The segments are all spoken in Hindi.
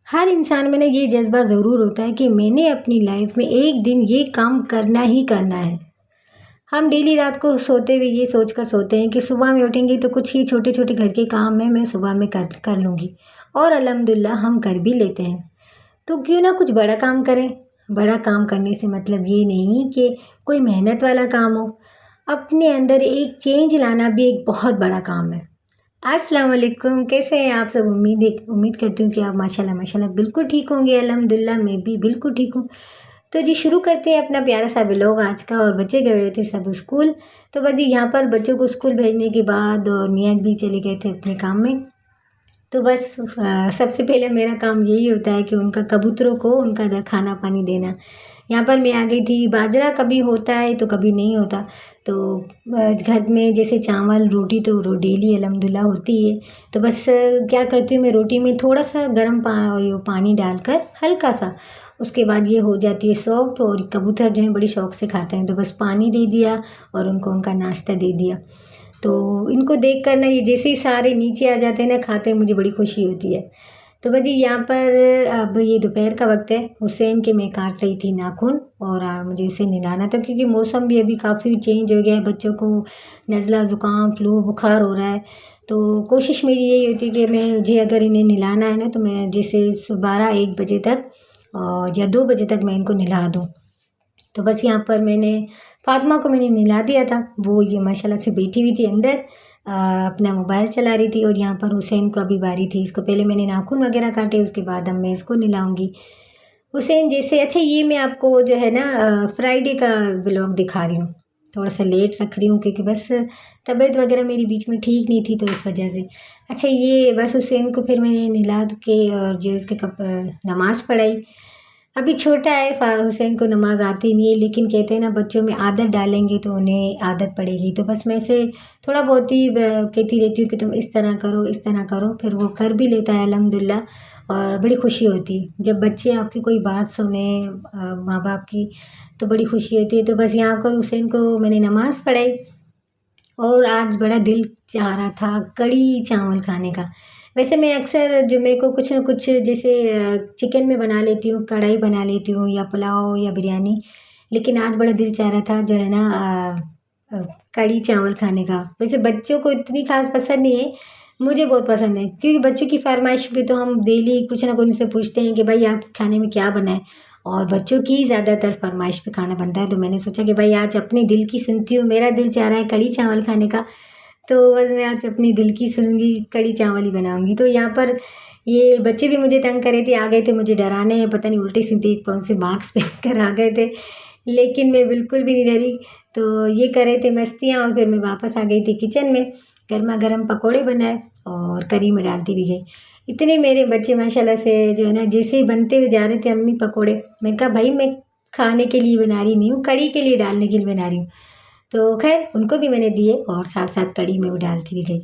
हर इंसान में ना ये जज़्बा ज़रूर होता है कि मैंने अपनी लाइफ में एक दिन ये काम करना ही करना है। हम डेली रात को सोते हुए ये सोचकर सोते हैं कि सुबह में उठेंगे तो कुछ ही छोटे-छोटे घर के काम हैं मैं सुबह में कर कर लूँगी और अल्हम्दुलिल्लाह हम कर भी लेते हैं। तो क्यों ना कुछ बड़ा काम करें? बड़ा काम करने से मतलब ये नहीं कि कोई मेहनत वाला काम हो। अपने अंदर एक चेंज लाना भी एक बहुत बड़ा काम है। अस्सलाम वालेकुम, कैसे हैं आप सब? उम्मीद करती हूँ कि आप माशाल्लाह माशाल्लाह बिल्कुल ठीक होंगे। अल्हम्दुलिल्लाह मैं भी बिल्कुल ठीक हूँ। तो जी शुरू करते हैं अपना प्यारा सा व्लॉग आज का। और बच्चे गए हुए थे सब स्कूल। तो बस जी यहाँ पर बच्चों को स्कूल भेजने के बाद और मियाँ भी चले गए थे अपने काम में। तो बस सबसे पहले मेरा काम यही होता है कि उनका कबूतरों को उनका खाना पानी देना। यहाँ पर मैं आ गई थी। बाजरा कभी होता है तो कभी नहीं होता। तो घर में जैसे चावल रोटी तो डेली अल्हम्दुलिल्लाह होती है। तो बस क्या करती हूँ मैं, रोटी में थोड़ा सा गर्म पानी डालकर हल्का सा, उसके बाद ये हो जाती है सॉफ्ट। और कबूतर जो है बड़ी शौक से खाते हैं, तो बस पानी दे दिया और उनको उनका नाश्ता दे दिया। तो इनको देख कर ना ये जैसे ही सारे नीचे आ जाते हैं ना खाते हैं, मुझे बड़ी खुशी होती है। तो बस जी यहाँ पर अब ये दोपहर का वक्त है। हुसैन के मैं काट रही थी नाखून और मुझे उसे नहलाना था क्योंकि मौसम भी अभी काफ़ी चेंज हो गया है। बच्चों को नज़ला ज़ुकाम फ्लू बुखार हो रहा है। तो कोशिश मेरी यही होती है कि मुझे अगर इन्हें नहलाना है ना तो मैं जैसे 12-1 बजे तक या 2 बजे तक मैं इनको नहला दूँ। तो बस यहाँ पर मैंने फ़ातिमा को मैंने नहला दिया था। वो ये माशाल्लाह से बैठी हुई थी अंदर, अपना मोबाइल चला रही थी। और यहाँ पर हुसैन को अभी बारी थी। इसको पहले मैंने नाखून वगैरह काटे, उसके बाद अब मैं इसको नहलाऊँगी। हुसैन जैसे अच्छा ये मैं आपको जो है ना फ्राइडे का व्लॉग दिखा रही हूँ। थोड़ा-सा लेट रख रही हूँ क्योंकि बस तबीयत वगैरह मेरी बीच में ठीक नहीं थी तो इस वजह से। अच्छा ये बस हुसैन को फिर मैंने नहला के और जो इसके नमाज़ पढ़ाई। अभी छोटा है हुसैन को नमाज़ आती नहीं है, लेकिन कहते हैं ना बच्चों में आदत डालेंगे तो उन्हें आदत पड़ेगी। तो बस मैं उसे थोड़ा बहुत ही कहती रहती हूँ कि तुम इस तरह करो, इस तरह करो, फिर वो कर भी लेता है अल्हम्दुलिल्लाह। और बड़ी खुशी होती है जब बच्चे आपकी कोई बात सुने माँ बाप की, तो बड़ी खुशी होती है। तो बस यहाँ पर हुसैन को मैंने नमाज़ पढ़ाई और आज बड़ा दिल चाह रहा था कढ़ी चावल खाने का। वैसे मैं अक्सर जो मेरे को कुछ न कुछ जैसे चिकन में बना लेती हूँ, कढ़ाई बना लेती हूँ या पुलाव या बिरयानी। लेकिन आज बड़ा दिल चाह रहा था जो है ना कढ़ी चावल खाने का। वैसे बच्चों को इतनी ख़ास पसंद नहीं है, मुझे बहुत पसंद है क्योंकि बच्चों की फ़रमाइश पे तो हम डेली कुछ ना कुछ उनसे पूछते हैं कि भाई आप खाने में क्या बनाएँ? और बच्चों की ज़्यादातर फ़रमाइश पे खाना बनता है। तो मैंने सोचा कि भाई आज अपने दिल की सुनती हूँ, मेरा दिल चाह रहा है कढ़ी चावल खाने का। तो बस मैं आज अपनी दिल की सुनूँगी, कढ़ी चावल ही बनाऊँगी। तो यहाँ पर ये बच्चे भी मुझे तंग कर रहे थे, आ गए थे मुझे डराने, पता नहीं उल्टे-सीधे कौन-से मार्क्स पहन कर आ गए थे। लेकिन मैं बिल्कुल भी नहीं डरी। तो ये कर रहे थे मस्तियाँ और फिर मैं वापस आ गई थी किचन में। गरमा-गरम पकोड़े बनाए और कढ़ी में डालती भी गई। इतने मेरे बच्चे माशाल्लाह से जो है ना जैसे ही बनते हुए जा रहे थे अम्मी पकोड़े, मैंने कहा भाई मैं खाने के लिए बना रही नहीं हूँ, कढ़ी के लिए डालने के लिए बना रही हूँ। तो ख़ैर उनको भी मैंने दिए और साथ-साथ कढ़ी में भी डालती भी गई।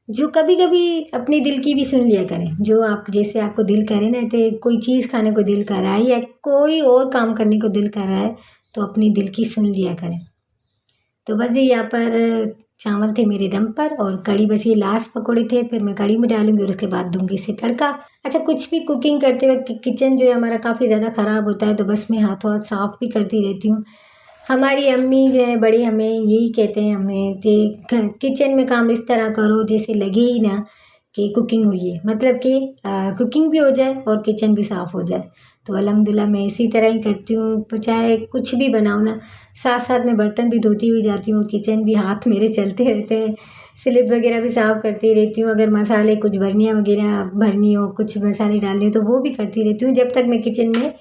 जो कभी-कभी अपने दिल की भी सुन लिया करें, जो आप जैसे आपको दिल करे ना तो कोई चीज़ खाने को दिल कर रहा है या कोई और काम करने को दिल कर रहा है, तो अपनी दिल की सुन लिया करें। तो बस ये यहाँ पर चावल थे मेरे दम पर और कढ़ी बस ये लास्ट पकोड़े थे, फिर मैं कढ़ी में डालूँगी और उसके बाद दूँगी इसे तड़का। अच्छा कुछ भी कुकिंग करते वक़्त किचन जो है हमारा काफ़ी ज़्यादा ख़राब होता है, तो बस मैं हाथों-हाथ साफ़ भी करती रहती हूँ। हमारी अम्मी जो है बड़े हमें यही कहते हैं हमें कि किचन में काम इस तरह करो जैसे लगे ही ना कि कुकिंग हुई है, मतलब कि कुकिंग भी हो जाए और किचन भी साफ़ हो जाए। तो अल्हम्दुलिल्लाह मैं इसी तरह ही करती हूँ, तो चाहे कुछ भी बनाऊँ ना, साथ-साथ मैं बर्तन भी धोती हुई जाती हूँ, किचन भी हाथ मेरे चलते रहते हैं, स्लिप वगैरह भी साफ़ करती रहती हूँ। अगर मसाले कुछ बर्नियाँ वगैरह भरनी हो, कुछ मसाले डालने हो तो वो भी करती रहती हूँ, जब तक मैं किचन में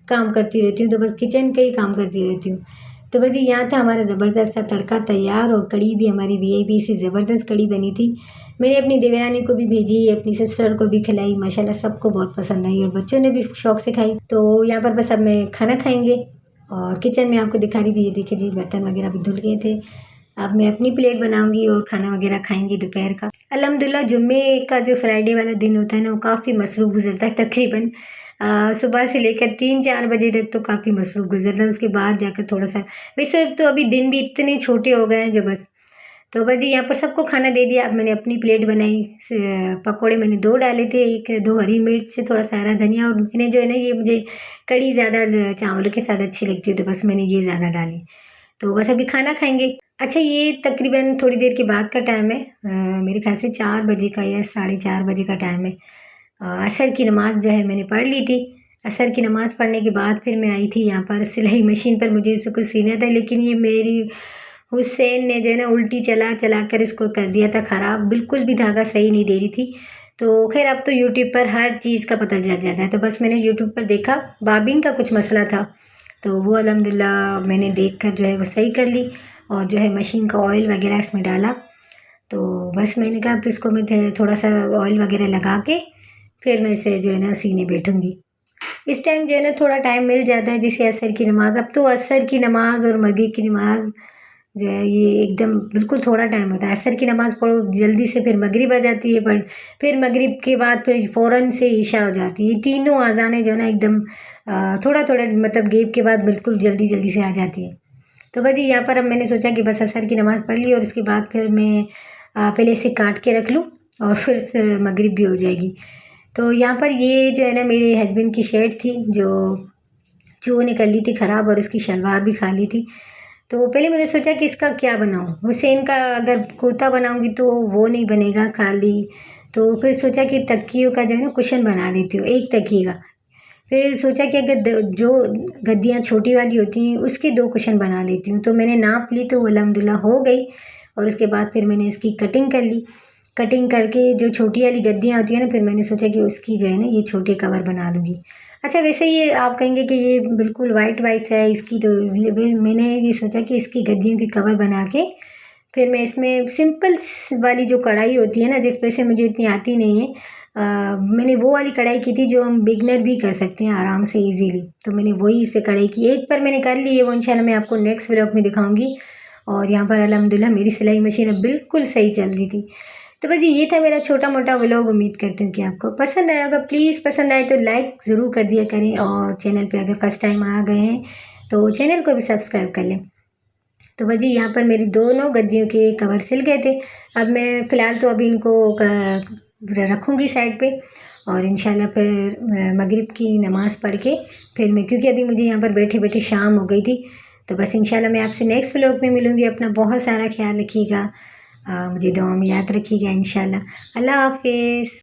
काम करती रहती हूँ। तो बस किचन का ही काम करती रहती हूँ। तो बस जी यहाँ था हमारा ज़बरदस्त सा तड़का तैयार और कढ़ी भी हमारी वीआईपी सी ज़बरदस्त कढ़ी बनी थी। मैंने अपनी देवरानी को भी भेजी, अपनी सिस्टर को भी खिलाई, माशाल्लाह सबको बहुत पसंद आई और बच्चों ने भी शौक से खाई। तो यहाँ पर बस अब मैं खाना खाएँगे और किचन में आपको दिखा रही थी, ये देखिए जी बर्तन वगैरह भी धुल गए थे। अब मैं अपनी प्लेट बनाऊँगी और खाना वगैरह खाएँगे दोपहर का। अल्हम्दुलिल्लाह जुम्मे का जो फ्राइडे वाला दिन होता है ना, वो काफ़ी मसरूफ़ गुज़रता है तकरीबन सुबह से लेकर 3-4 बजे तक तो काफ़ी मसरूफ़ गुज़रता है, उसके बाद जाकर थोड़ा-सा वैसे तो अभी दिन भी इतने छोटे हो गए हैं जो बस तो बस जी यहाँ पर सबको खाना दे दिया। अब मैंने अपनी प्लेट बनाई। पकौड़े मैंने 2 डाले थे, 1-2 हरी मिर्च से थोड़ा सा हरा धनिया, और मैंने जो है ना ये मुझे कढ़ी ज़्यादा चावलों के साथ अच्छी लगती है, तो बस मैंने ये ज़्यादा डाली। तो बस अभी खाना खाएँगे। अच्छा, ये तकरीबन थोड़ी देर के बाद का टाइम है, मेरे ख़्याल से 4 बजे का या साढ़े 4 बजे का टाइम है। असर की नमाज़ जो है मैंने पढ़ ली थी। असर की नमाज़ पढ़ने के बाद फिर मैं आई थी यहाँ पर सिलाई मशीन पर, मुझे इससे कुछ सीना था, लेकिन ये मेरी हुसैन ने जो है ना उल्टी चला चला कर इसको कर दिया था ख़राब, बिल्कुल भी धागा सही नहीं दे रही थी। तो खैर अब तो यूट्यूब पर हर चीज़ का पता चल जाता है, तो बस मैंने यूट्यूब पर देखा, बाबिन का कुछ मसला था, तो वो अल्हम्दुलिल्लाह मैंने देख कर जो है वो सही कर ली, और जो है मशीन का ऑयल वगैरह इसमें डाला। तो बस मैंने कहा अब इसको मैं थोड़ा सा ऑयल वगैरह लगा के फिर मैं इसे जो है ना सीने बैठूँगी। इस टाइम जो है ना थोड़ा टाइम मिल जाता है, जैसे असर की नमाज़, अब तो असर की नमाज़ और मगरिब की नमाज़ जो है ये एकदम बिल्कुल थोड़ा टाइम होता है। असर की नमाज़ पढ़ो जल्दी से, फिर मगरिब आ जाती है, बट फिर मगरिब के बाद फिर फ़ौरन से ईशा हो जाती है। ये तीनों अज़ानें जो है ना एकदम थोड़ा-थोड़ा मतलब गैप के बाद बिल्कुल जल्दी-जल्दी से आ जाती है। तो बस जी यहाँ पर अब मैंने सोचा कि बस असर की नमाज़ पढ़ ली, और उसके बाद फिर मैं पहले इसे काट के रख लूँ, और फिर से मगरिब भी हो जाएगी। तो यहाँ पर ये जो है ना मेरे हस्बैंड की शर्ट थी जो चूहों ने कर ली थी ख़राब, और इसकी शलवार भी खा ली थी। तो पहले मैंने सोचा कि इसका क्या बनाऊँ? हुसैन का अगर कुर्ता बनाऊँगी तो वो नहीं बनेगा खाली, तो फिर सोचा कि तकियों का जो है ना कुशन बना लेती हूँ, एक तकिए का। फिर सोचा कि अगर जो गद्दियाँ छोटी वाली होती हैं उसके 2 कुशन बना लेती हूँ, तो मैंने नाप ली तो वो अल्हम्दुलिल्लाह हो गई, और उसके बाद फिर मैंने इसकी कटिंग कर ली। कटिंग करके जो छोटी वाली गद्दियाँ होती हैं ना, फिर मैंने सोचा कि उसकी जो है ना ये छोटे कवर बना लूँगी। अच्छा, वैसे ये आप कहेंगे कि ये बिल्कुल वाइट है इसकी, तो मैंने ये सोचा कि इसकी गद्दियों की कवर बना के फिर मैं इसमें सिंपल वाली जो कढ़ाई होती है ना, जिस वैसे मुझे इतनी आती नहीं है, मैंने वो वाली कढ़ाई की थी जो हम बिगनर भी कर सकते हैं आराम से इजीली, तो मैंने वही इस पे कढ़ाई की। एक पर मैंने कर ली है, वो इंशाल्लाह मैं आपको नेक्स्ट व्लॉग में दिखाऊंगी। और यहाँ पर अल्हम्दुलिल्लाह मेरी सिलाई मशीन अब बिल्कुल सही चल रही थी। तो बस ये था मेरा छोटा मोटा व्लॉग। उम्मीद करती हूँ कि आपको पसंद आया होगा। प्लीज़ पसंद आए तो लाइक ज़रूर कर दिया करें, और चैनल पे अगर फर्स्ट टाइम आ गए हैं तो चैनल को भी सब्सक्राइब कर लें। तो बस जी यहाँ पर मेरी दोनों गद्दियों के कवर सिल गए थे। अब मैं फ़िलहाल तो अभी इनको रखूँगी साइड पे, और इंशाल्लाह फिर मगरिब की नमाज़ पढ़ के फिर मैं, क्योंकि अभी मुझे यहाँ पर बैठे बैठे शाम हो गई थी, तो बस इंशाल्लाह मैं आपसे नेक्स्ट व्लॉग में मिलूँगी। अपना बहुत सारा ख्याल रखिएगा, मुझे दुआ में याद रखिएगा इंशाल्लाह। अल्लाह हाफ़िज़।